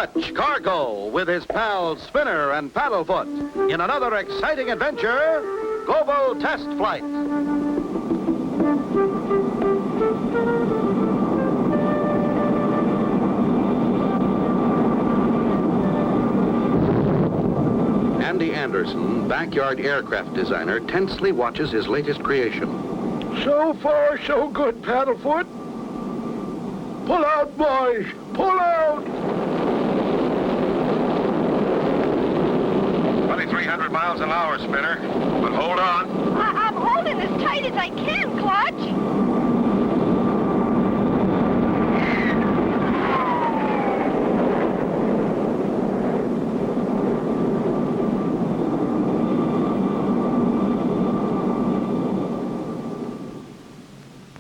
Clutch Cargo with his pals Spinner and Paddlefoot in another exciting adventure, Global Test Flight. Andy Anderson, backyard aircraft designer, tensely watches his latest creation. So far, so good, Paddlefoot. Pull out, boys! Pull out! 2,300 miles an hour, Spinner. But hold on. I'm holding as tight as I can, Clutch.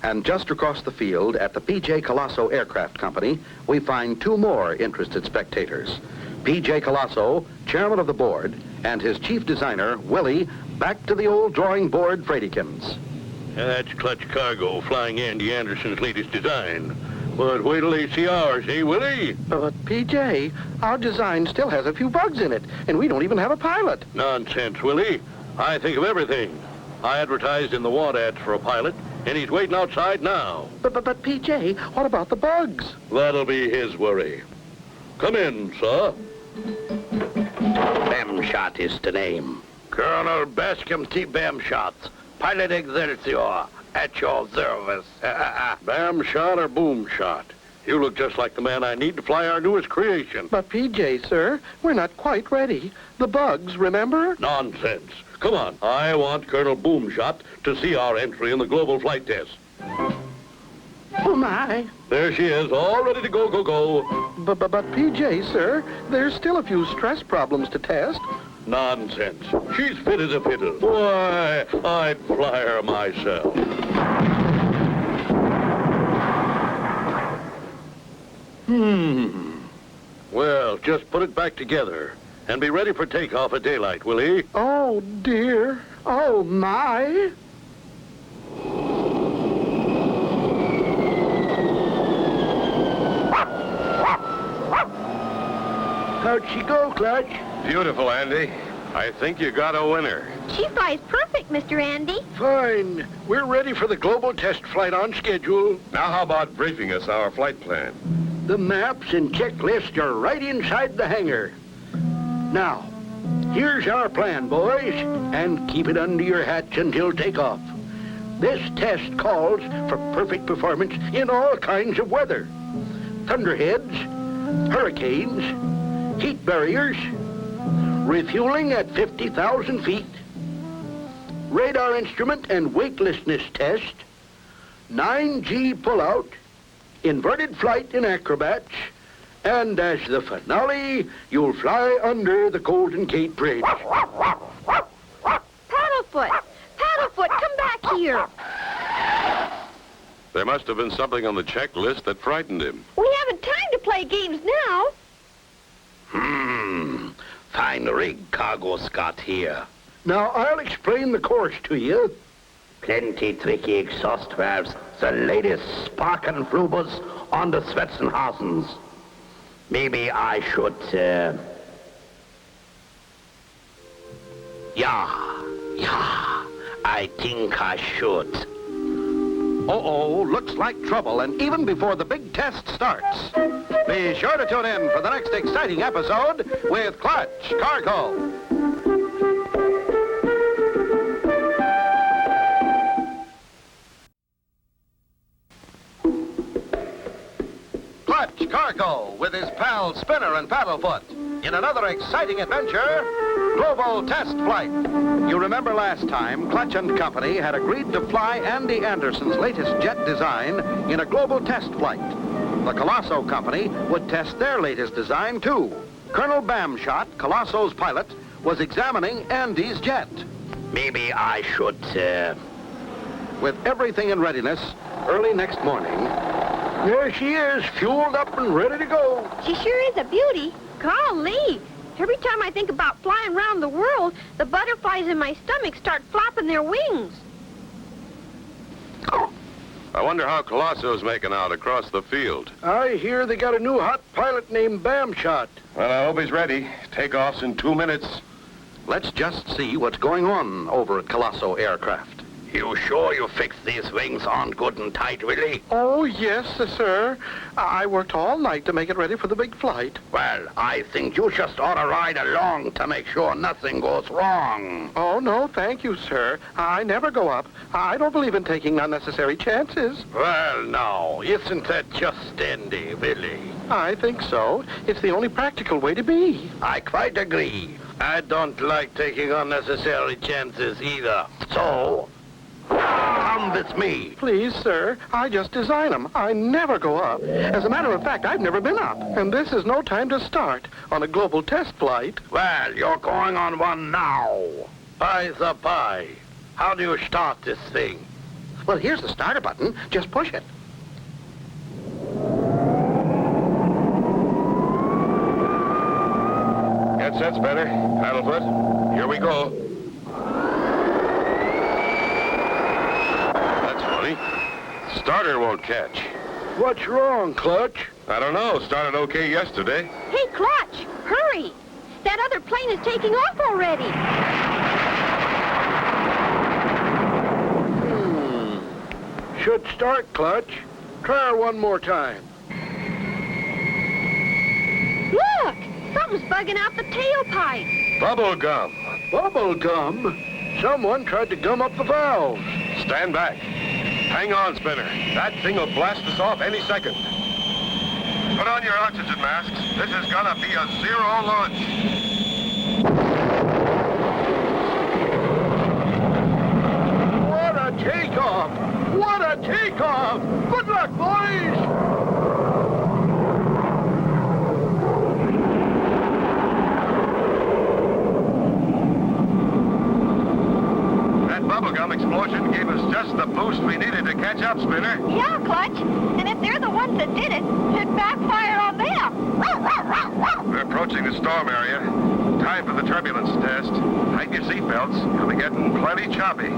And just across the field at the P.J. Colossal Aircraft Company, we find two more interested spectators. P.J. Colossal, chairman of the board, and his chief designer, Willie, back to the old drawing board Fredykins. That's Clutch Cargo flying Andy Anderson's latest design. But wait till they see ours, eh, Willie? But, P.J., our design still has a few bugs in it, and we don't even have a pilot. Nonsense, Willie. I think of everything. I advertised in the want ads for a pilot, and he's waiting outside now. But P.J., what about the bugs? That'll be his worry. Come in, sir. Bamshot is the name. Colonel Bascom T. Bamshot, Pilot Excelsior, at your service. Bam shot or boom shot? You look just like the man I need to fly our newest creation. But P.J., sir, we're not quite ready. The bugs, remember? Nonsense. Come on. I want Colonel Boomshot to see our entry in the global flight test. Oh, my. There she is, all ready to go. But P.J., sir, there's still a few stress problems to test. Nonsense. She's fit as a fiddle. Why, I'd fly her myself. Well, just put it back together and be ready for takeoff at daylight, Willie. Oh, dear. Oh, my. How'd she go, Clutch? Beautiful, Andy. I think you got a winner. She flies perfect, Mr. Andy. Fine. We're ready for the global test flight on schedule. Now how about briefing us our flight plan? The maps and checklist are right inside the hangar. Now, here's our plan, boys, and keep it under your hats until takeoff. This test calls for perfect performance in all kinds of weather. Thunderheads, hurricanes, heat barriers, refueling at 50,000 feet, radar instrument and weightlessness test, 9G pullout, inverted flight in acrobats, and as the finale, you'll fly under the Golden Gate Bridge. Paddlefoot! Paddlefoot, come back here. There must have been something on the checklist that frightened him. We haven't time to play games now. Fine rig cargo Scott here. Now, I'll explain the course to you. Plenty tricky exhaust valves. The latest spark and flubers on the Svetsenhausens. Maybe I should, Yeah, I think I should. Uh-oh, looks like trouble, and even before the big test starts. Be sure to tune in for the next exciting episode with Clutch Cargo. Clutch Cargo with his pals Spinner and Paddlefoot in another exciting adventure, Global Test Flight. You remember last time, Clutch and Company had agreed to fly Andy Anderson's latest jet design in a global test flight. The Colossal Company would test their latest design, too. Colonel Bamshot, Colossal's pilot, was examining Andy's jet. Maybe I should, With everything in readiness, early next morning, There she is, fueled up and ready to go. She sure is a beauty. Golly. Every time I think about flying around the world, the butterflies in my stomach start flapping their wings. I wonder how Colossal's making out across the field. I hear they got a new hot pilot named Bamshot. Well, I hope he's ready. Takeoff's in 2 minutes. Let's just see what's going on over at Colossal Aircraft. You sure you fixed these wings on good and tight, Willie? Oh, yes, sir. I worked all night to make it ready for the big flight. Well, I think you just ought to ride along to make sure nothing goes wrong. Oh, no, thank you, sir. I never go up. I don't believe in taking unnecessary chances. Well, now, isn't that just dandy, Willie? I think so. It's the only practical way to be. I quite agree. I don't like taking unnecessary chances either. So, come with me. Please, sir. I just design them. I never go up. As a matter of fact, I've never been up. And this is no time to start on a global test flight. Well, you're going on one now. By the by, how do you start this thing? Well, here's the starter button. Just push it. Get set, Spinner. Paddlefoot. Here we go. That's funny. Starter won't catch. What's wrong, Clutch? I don't know. Started okay yesterday. Hey, Clutch, hurry. That other plane is taking off already. Should start, Clutch. Try her one more time. Look, something's bugging out the tailpipe. Bubble gum. Bubble gum? Someone tried to gum up the valves. Stand back. Hang on, Spinner. That thing will blast us off any second. Put on your oxygen masks. This is gonna be a zero launch. What a takeoff! What a takeoff! Good luck, boys! That bubblegum explosion gave us just the boost we needed to catch up, Spinner. Yeah, Clutch. And if they're the ones that did it, it backfired on them. We're approaching the storm area. Time for the turbulence test. Tighten your seatbelts. You'll be getting plenty choppy.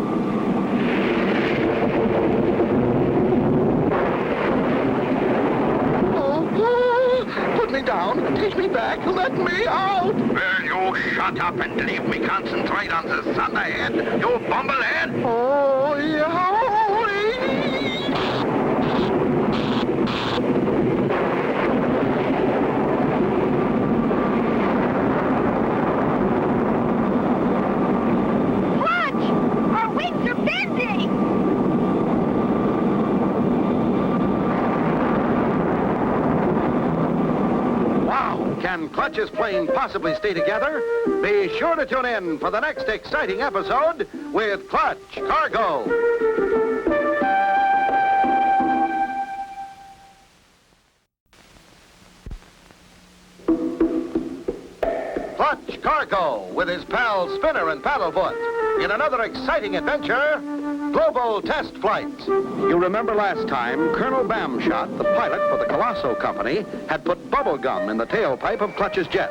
Put me down. Take me back. Let me out. Will you shut up and leave me concentrate on the sun ahead, you bumblehead? Oh, yeah. Clutch, our wings are bending. Wow! Can Clutch's plane possibly stay together? Be sure to tune in for the next exciting episode with Clutch Cargo. Clutch Cargo with his pals Spinner and Paddlefoot in another exciting adventure, Global Test Flight. You remember last time, Colonel Bamshot, the pilot for the Colossal company, had put bubble gum in the tailpipe of Clutch's jet.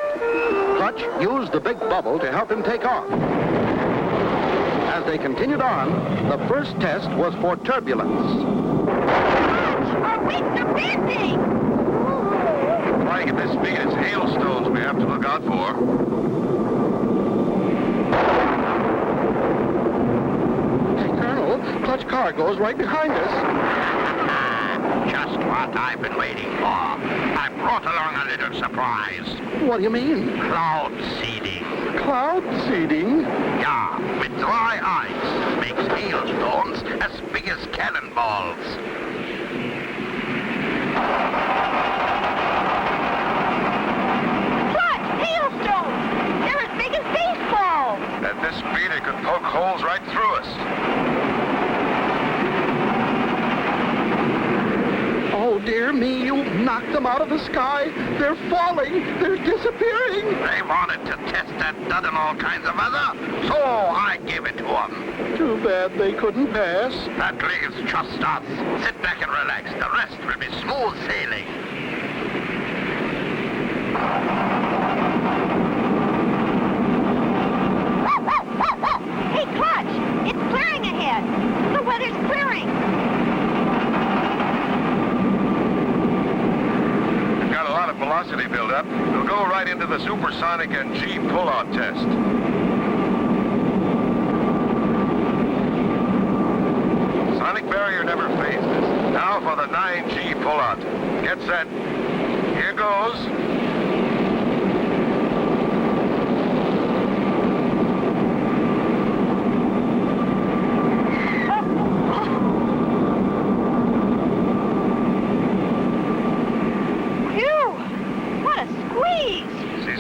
Clutch used the big bubble to help him take off. As they continued on, the first test was for turbulence. Clutch, our wings are bending. Flying at this speed, it's hailstones we have to look out for. Hey, Colonel, Clutch Cargo's right behind us. Just what I've been waiting for. I brought along a little surprise. What do you mean? Cloud seeding. Cloud seeding? Yeah, with dry ice. Makes hailstones as big as cannonballs. Clutch, hailstones. They're as big as baseballs. At this speed, it could poke holes right through us. Oh, dear me, you knocked them out of the sky. They're falling. They're disappearing. They wanted to test that dud and all kinds of weather, so I gave it to them. Too bad they couldn't pass. That leaves just us. Sit back and relax. The rest will be smooth sailing. Hey, Clutch, it's clearing ahead. The weather's clearing. velocity buildup, we'll go right into the Supersonic and G pull-out test. Sonic barrier never phases. Now for the 9G pull-out. Get set. Here goes.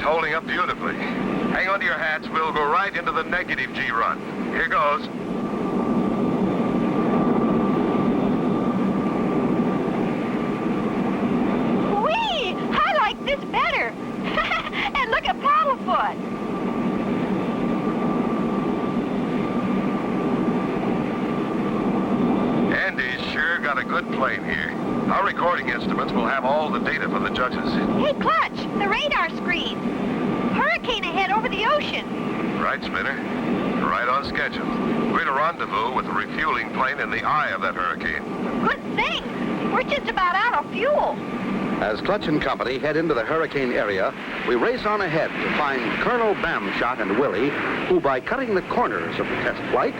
Holding up beautifully. Hang on to your hats. We'll go right into the negative G run. Here goes. Whee! I like this better. And look at Paddlefoot. Andy's sure got a good plane here. Our recording instruments will have all the data for the judges. Hey, Clutch, the radar screen. Hurricane ahead over the ocean. Right, Spinner. Right on schedule. We're to rendezvous with the refueling plane in the eye of that hurricane. Good thing. We're just about out of fuel. As Clutch and company head into the hurricane area, we race on ahead to find Colonel Bamshot and Willie, who, by cutting the corners of the test flight,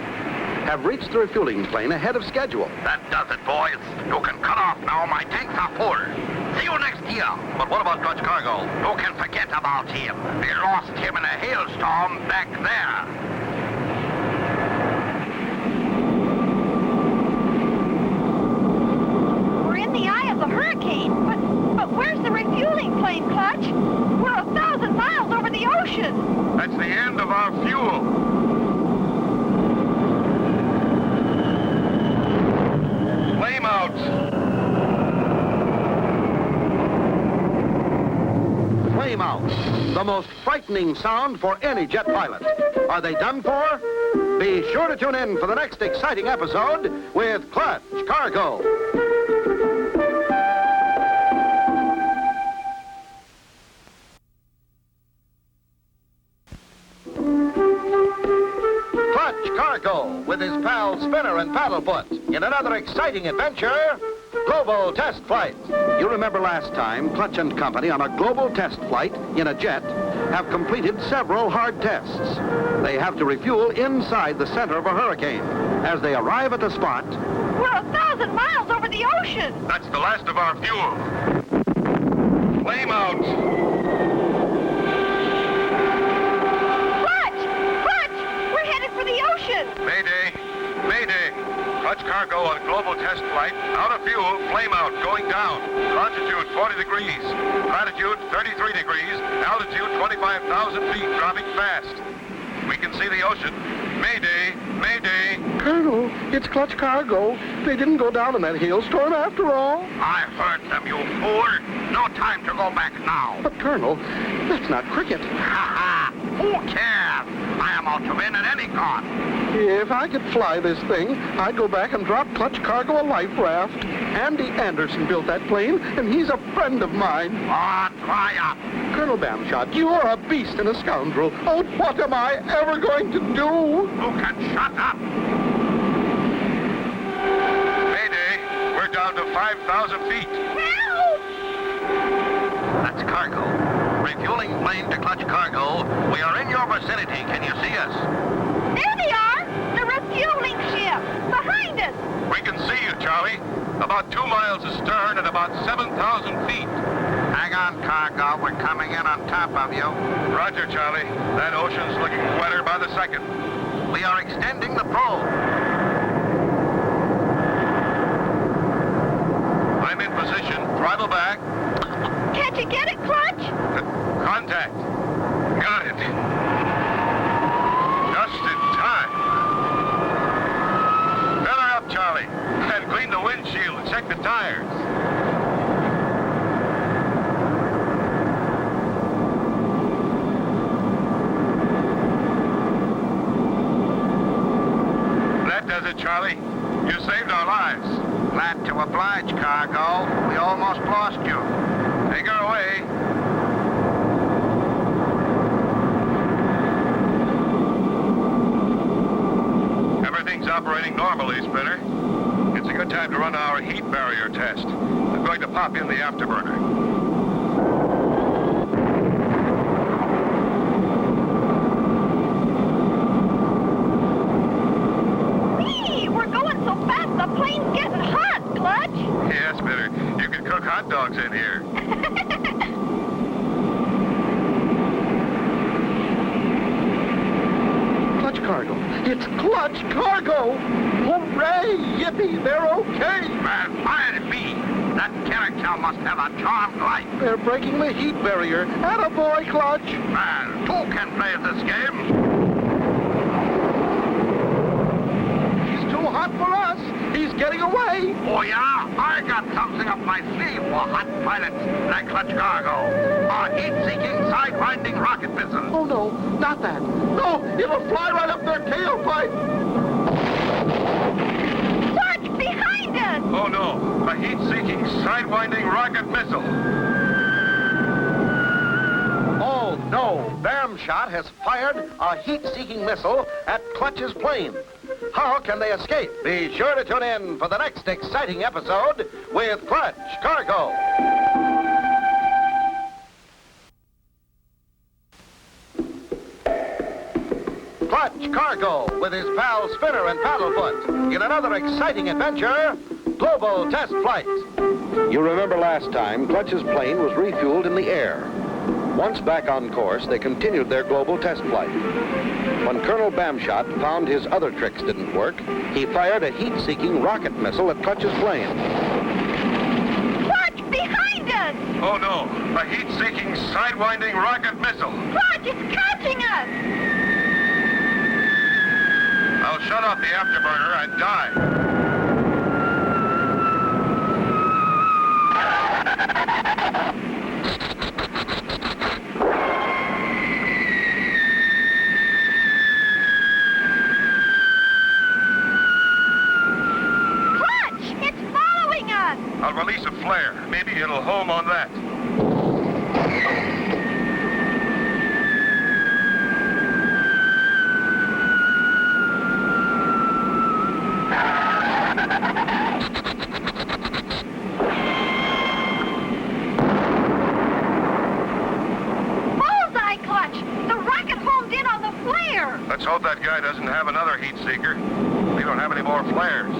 have reached the refueling plane ahead of schedule. That does it, boys. You can cut off now. My tanks are full. See you next year. But what about Clutch Cargo? You can forget about him. We lost him in a hailstorm back there. We're in the eye of the hurricane, but where's the refueling plane, Clutch? We're 1,000 miles over the ocean. That's the end of our fuel. Flame out. Flame out. The most frightening sound for any jet pilot. Are they done for? Be sure to tune in for the next exciting episode with Clutch Cargo. Clutch Cargo with his pals Spinner and Paddlefoot in another exciting adventure, Global Test Flight. You remember last time, Clutch and company on a global test flight in a jet have completed several hard tests. They have to refuel inside the center of a hurricane. As they arrive at the spot, We're 1,000 miles over the ocean. That's the last of our fuel. Flame out. Clutch, we're headed for the ocean. Mayday. Mayday. Clutch Cargo on global test flight. Out of fuel. Flame out. Going down. Longitude 40 degrees. Latitude 33 degrees. Altitude 25,000 feet. Dropping fast. We can see the ocean. Mayday. Mayday. Colonel, it's Clutch Cargo. They didn't go down in that hailstorm after all. I heard them, you fool. No time to go back now. But, Colonel, that's not cricket. Ha ha! Who cares? I am out to win at any cost. If I could fly this thing, I'd go back and drop Clutch Cargo a life raft. Andy Anderson built that plane, and he's a friend of mine. Oh, dry up. Colonel Bamshot, you are a beast and a scoundrel. Oh, what am I ever going to do? You can shut up. Mayday. We're down to 5,000 feet. Help! that's Cargo. Refueling plane to Clutch Cargo. We are in your vicinity. Can you see us? There they are! The refueling ship! Behind us! We can see you, Charlie. About 2 miles astern at about 7,000 feet. Hang on, Cargo. We're coming in on top of you. Roger, Charlie. That ocean's looking wetter by the second. We are extending the probe. I'm in position. Throttle back. Can't you get it, Clutch? Contact. Got it. Just in time. Fill her up, Charlie. And clean the windshield and check the tires. That does it, Charlie. You saved our lives. Glad to oblige, Cargo. We almost lost you. Take her away. Everything's operating normally, Spinner. It's a good time to run our heat barrier test. I'm going to pop in the afterburner. Catch it, get it, Clutch? Got it. Just in time. Fill her up, Charlie. And clean the windshield and check the tires. That does it, Charlie. You saved our lives. Glad to oblige, Cargo. We almost lost you. Take her away. Everything's operating normally, Spinner. It's a good time to run our heat barrier test. I'm going to pop in the afterburner. hot dogs in here. Clutch Cargo. It's Clutch Cargo. Hooray! Yippee! They're okay. Well, fire be. That character must have a charmed life. They're breaking the heat barrier. Attaboy, Clutch. Well, two can play this game. He's too hot for us. He's getting away. Oh, yeah? I got something up my sleeve for hot pilots like Clutch Cargo. A heat-seeking, side-winding rocket missile. Oh, no, not that. No, it'll fly right up their tailpipe. Clutch, behind us! Oh no, a heat-seeking, side-winding rocket missile. Oh, no. Bamshot has fired a heat-seeking missile at Clutch's plane. How can they escape? Be sure to tune in for the next exciting episode with Clutch Cargo. Clutch Cargo with his pals Spinner and Paddlefoot in another exciting adventure, Global Test Flight. You remember last time, Clutch's plane was refueled in the air. Once back on course, they continued their global test flight. When Colonel Bamshot found his other tricks didn't work, he fired a heat-seeking rocket missile at Clutch's plane. Clutch, behind us! Oh no, a heat-seeking, side-winding rocket missile. Clutch, it's catching us! I'll shut off the afterburner and die. I'll release a flare. Maybe it'll home on that. Bullseye, Clutch! The rocket homed in on the flare! Let's hope that guy doesn't have another heat seeker. We don't have any more flares.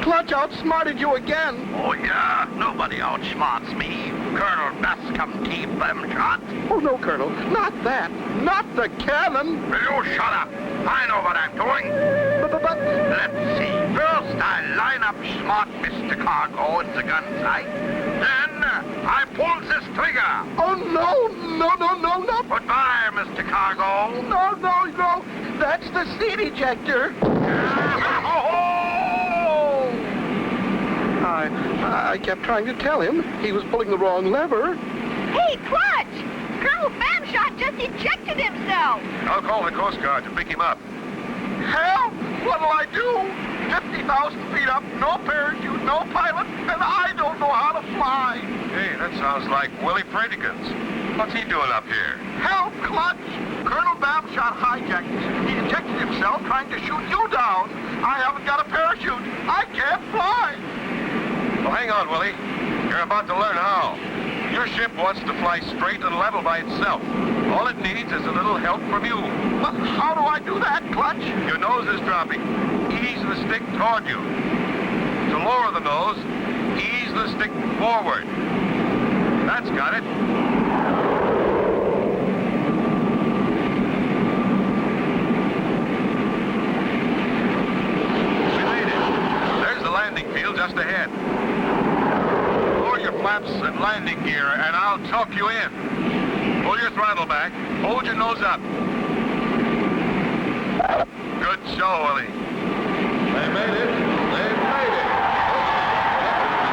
Clutch outsmarted you again. Oh, yeah? Nobody outsmarts me. Colonel Bascom T. Bamshot. Oh, no, Colonel. Not that. Not the cannon. Will you shut up? I know what I'm doing. But... Let's see. First, I line up smart Mr. Cargo in the gun sight. Then, I pull this trigger. Oh, no, not... Goodbye, Mr. Cargo. No. That's the seat ejector. I kept trying to tell him he was pulling the wrong lever. Hey, Clutch! Colonel Bamshot just ejected himself! I'll call the Coast Guard to pick him up. Help! What'll I do? 50,000 feet up, no parachute, no pilot, and I don't know how to fly. Hey, that sounds like Willie Predicans. What's he doing up here? Help, Clutch! Colonel Bamshot hijacked me. He ejected himself trying to shoot you down. I haven't got a parachute. I can't fly. Well, hang on, Willie. You're about to learn how. Your ship wants to fly straight and level by itself. All it needs is a little help from you. But how do I do that, Clutch? Your nose is dropping. Ease the stick toward you. To lower the nose, ease the stick forward. That's got it. We made it. There's the landing field just ahead. Lower your flaps and landing gear, and I'll talk you in. Pull your throttle back. Hold your nose up. Good show, Willie. They made it. They made it.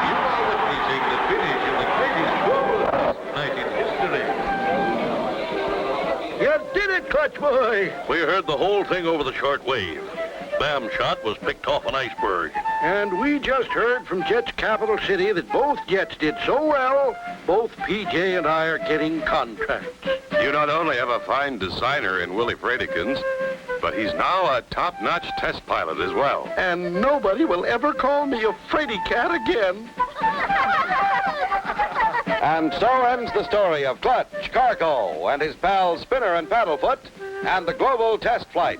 You are witnessing the finish of the greatest global test night in history. You did it, Clutch boy. We heard the whole thing over the short wave. Bamshot was picked off an iceberg. And we just heard from Jet's capital city that both jets did so well, both PJ and I are getting contracts. You not only have a fine designer in Willie Predicans, but he's now a top-notch test pilot as well. And nobody will ever call me a fraidy cat again. And so ends the story of Clutch Cargo and his pals Spinner and Paddlefoot and the global test flight.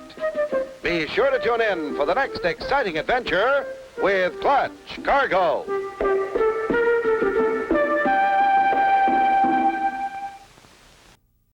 Be sure to tune in for the next exciting adventure with Clutch Cargo.